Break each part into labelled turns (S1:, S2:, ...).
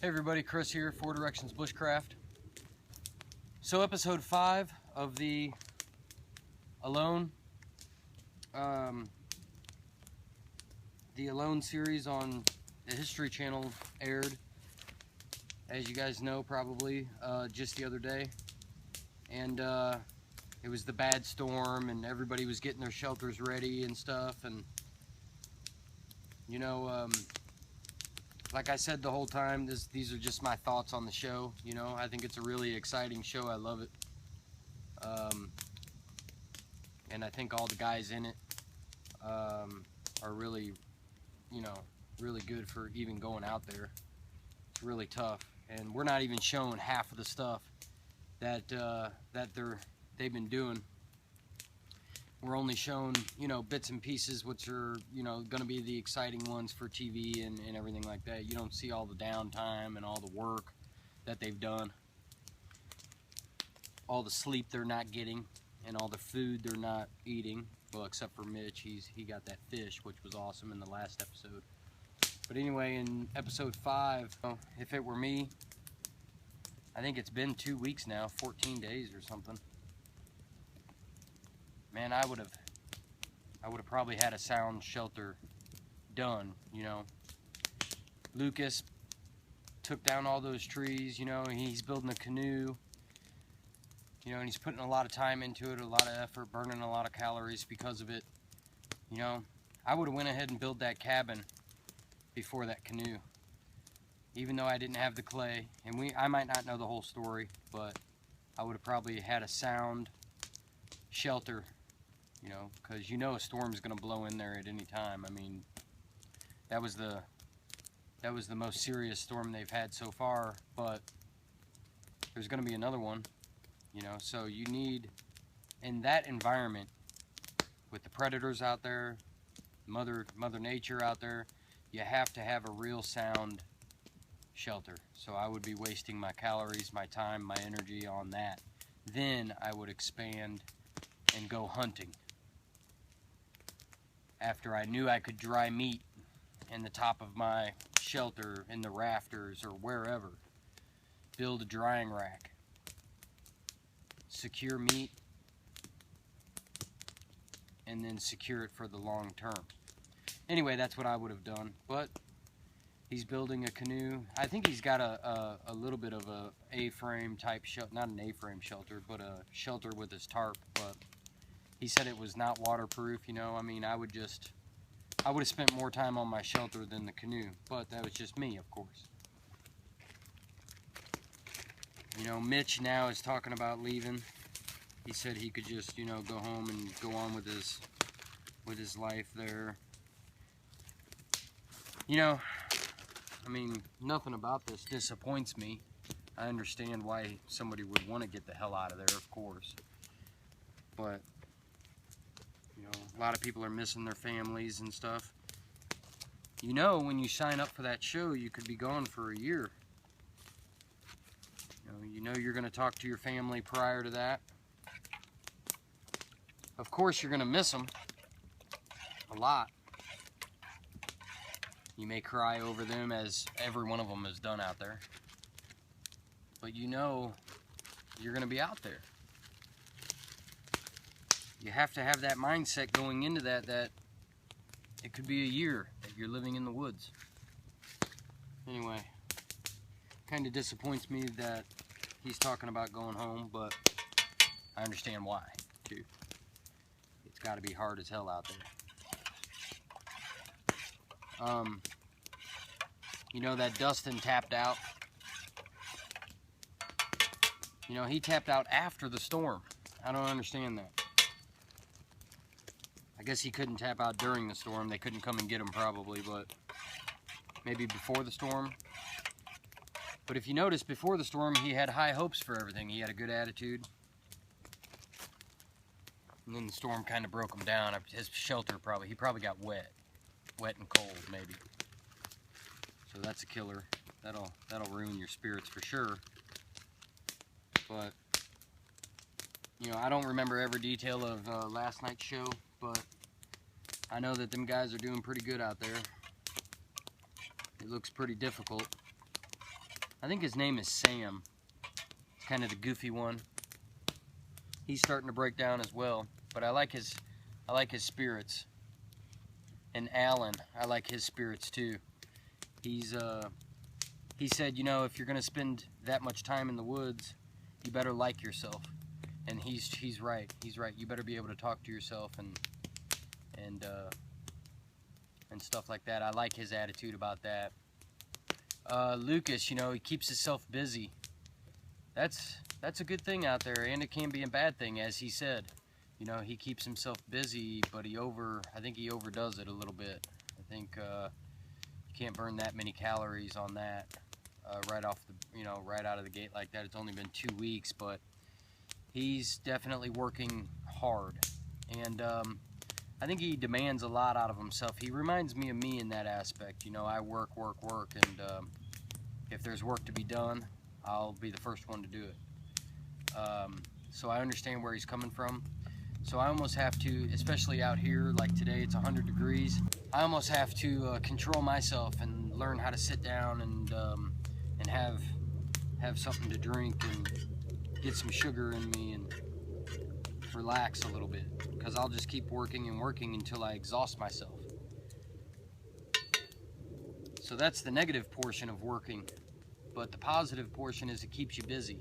S1: Hey everybody, Chris here, Four Directions Bushcraft. So episode 5 of the Alone, series on the History Channel aired, as you guys know probably, just the other day. And it was the bad storm and everybody was getting their shelters ready and stuff. And you know, like I said the whole time, these are just my thoughts on the show. You know, I think it's a really exciting show. I love it. And I think all the guys in it are really, really good for even going out there. It's really tough. And we're not even showing half of the stuff that they've been doing. We're only showing, bits and pieces, which are, going to be the exciting ones for TV and everything like that. You don't see all the downtime and all the work that they've done, all the sleep they're not getting, and all the food they're not eating. Well, except for Mitch, he got that fish, which was awesome in the last episode. But anyway, in episode 5, if it were me, I think it's been 2 weeks now, 14 days or something. Man, I would have probably had a sound shelter done, Lucas took down all those trees, he's building a canoe, and he's putting a lot of time into it, a lot of effort, burning a lot of calories because of it. I would have went ahead and built that cabin before that canoe, even though I didn't have the clay. And I might not know the whole story, but I would have probably had a sound shelter, because a storm's going to blow in there at any time. I mean, that was the most serious storm they've had so far, but there's going to be another one, so you need, in that environment, with the predators out there, Mother Nature out there, you have to have a real sound shelter. So I would be wasting my calories, my time, my energy on that. Then I would expand and go hunting. After I knew I could dry meat in the top of my shelter, in the rafters or wherever, build a drying rack, secure meat, and then secure it for the long term. Anyway, that's what I would have done. But he's building a canoe. I think he's got a little bit of a A-frame type shelter, not an A-frame shelter, but a shelter with his tarp. But he said it was not waterproof, I mean, I would have spent more time on my shelter than the canoe, but that was just me, of course. Mitch now is talking about leaving. He said he could just, go home and go on with his life there. I mean, nothing about this disappoints me. I understand why somebody would want to get the hell out of there, of course. But a lot of people are missing their families and stuff. When you sign up for that show, you could be gone for a year. You're going to talk to your family prior to that. Of course, you're going to miss them a lot. You may cry over them, as every one of them has done out there. But you're going to be out there. You have to have that mindset going into that it could be a year that you're living in the woods. Anyway, kind of disappoints me that he's talking about going home, but I understand why, too. It's got to be hard as hell out there. That Dustin tapped out. He tapped out after the storm. I don't understand that. I guess he couldn't tap out during the storm. They couldn't come and get him probably, but maybe before the storm. But if you notice, before the storm, he had high hopes for everything. He had a good attitude. And then the storm kind of broke him down. His shelter he probably got wet and cold maybe. So that's a killer. That'll ruin your spirits for sure. But I don't remember every detail of last night's show, but I know that them guys are doing pretty good out there. It looks pretty difficult. I think his name is Sam. Kind of the goofy one. He's starting to break down as well, but I like his spirits. And Alan, I like his spirits too. He said, you know, if you're gonna spend that much time in the woods, you better like yourself. And he's right. He's right. You better be able to talk to yourself and stuff like that. I like his attitude about that. Lucas, you know, he keeps himself busy. That's a good thing out there, and it can be a bad thing, as he said. You know, he keeps himself busy, but I think he overdoes it a little bit. I think you can't burn that many calories on that right off the, right out of the gate like that. It's only been 2 weeks, but he's definitely working hard, and I think he demands a lot out of himself. He reminds me of me in that aspect. You know, I work, and if there's work to be done, I'll be the first one to do it. So I understand where he's coming from. So I almost have to, especially out here, like today it's 100 degrees, I almost have to control myself and learn how to sit down and have something to drink and get some sugar in me and relax a little bit, because I'll just keep working and working until I exhaust myself. So that's the negative portion of working, but the positive portion is it keeps you busy.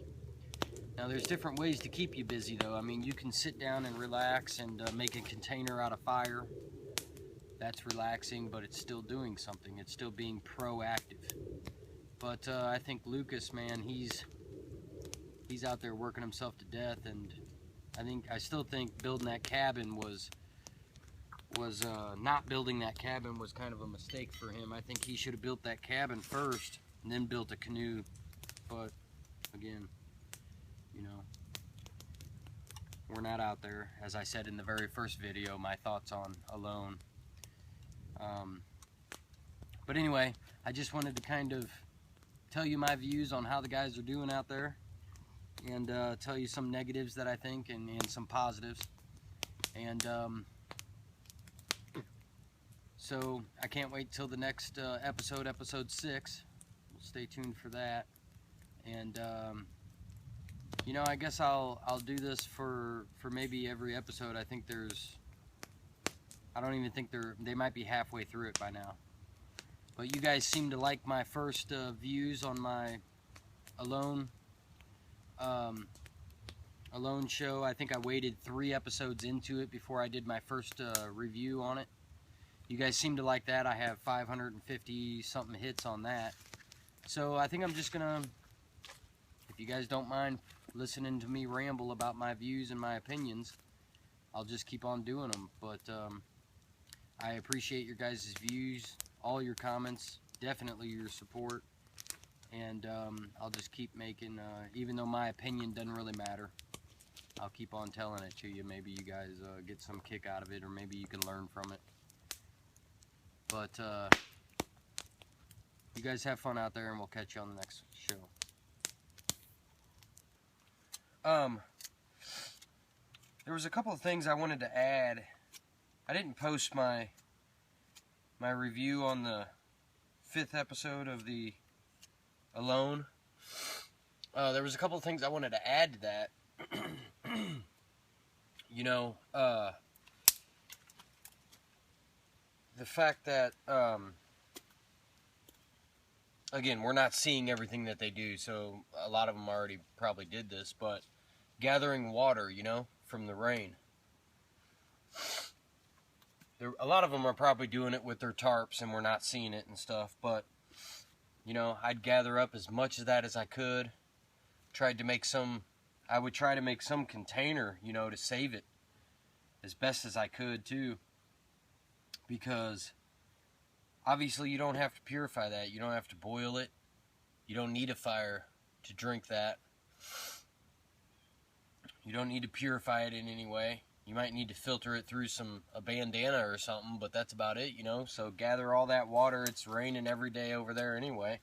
S1: Now there's different ways to keep you busy though. I mean, you can sit down and relax and make a container out of fire. That's relaxing, but it's still doing something. It's still being proactive. But I think Lucas, man, he's out there working himself to death, and I still think building that cabin was not building that cabin was kind of a mistake for him. I think he should have built that cabin first and then built a canoe. But again, you know, we're not out there. As I said in the very first video, my thoughts on Alone. But anyway, I just wanted to kind of tell you my views on how the guys are doing out there, and tell you some negatives that I think and some positives. And so I can't wait till the next episode 6. We'll stay tuned for that. And you know, I guess I'll do this for maybe every episode. I think I don't even think they might be halfway through it by now. But you guys seem to like my first views on my Alone show. I think I waited 3 episodes into it before I did my first review on it. You guys seem to like that. I have 550 something hits on that. So I think I'm just gonna, if you guys don't mind listening to me ramble about my views and my opinions, I'll just keep on doing them. But I appreciate your guys' views, all your comments, definitely your support, and I'll just keep making, even though my opinion doesn't really matter, I'll keep on telling it to you. Maybe you guys get some kick out of it, or maybe you can learn from it. But you guys have fun out there, and we'll catch you on the next show. There was a couple of things I wanted to add. I didn't post my review on the 5th episode of the Alone. There was a couple of things I wanted to add to that. You know, the fact that, again, we're not seeing everything that they do, so a lot of them already probably did this, but gathering water, you know, from the rain. A lot of them are probably doing it with their tarps, and we're not seeing it and stuff, but, you know, I'd gather up as much of that as I could. I would try to make some container, you know, to save it as best as I could, too. Because obviously you don't have to purify that. You don't have to boil it. You don't need a fire to drink that. You don't need to purify it in any way. You might need to filter it through a bandana or something, but that's about it, you know. So gather all that water. It's raining every day over there anyway.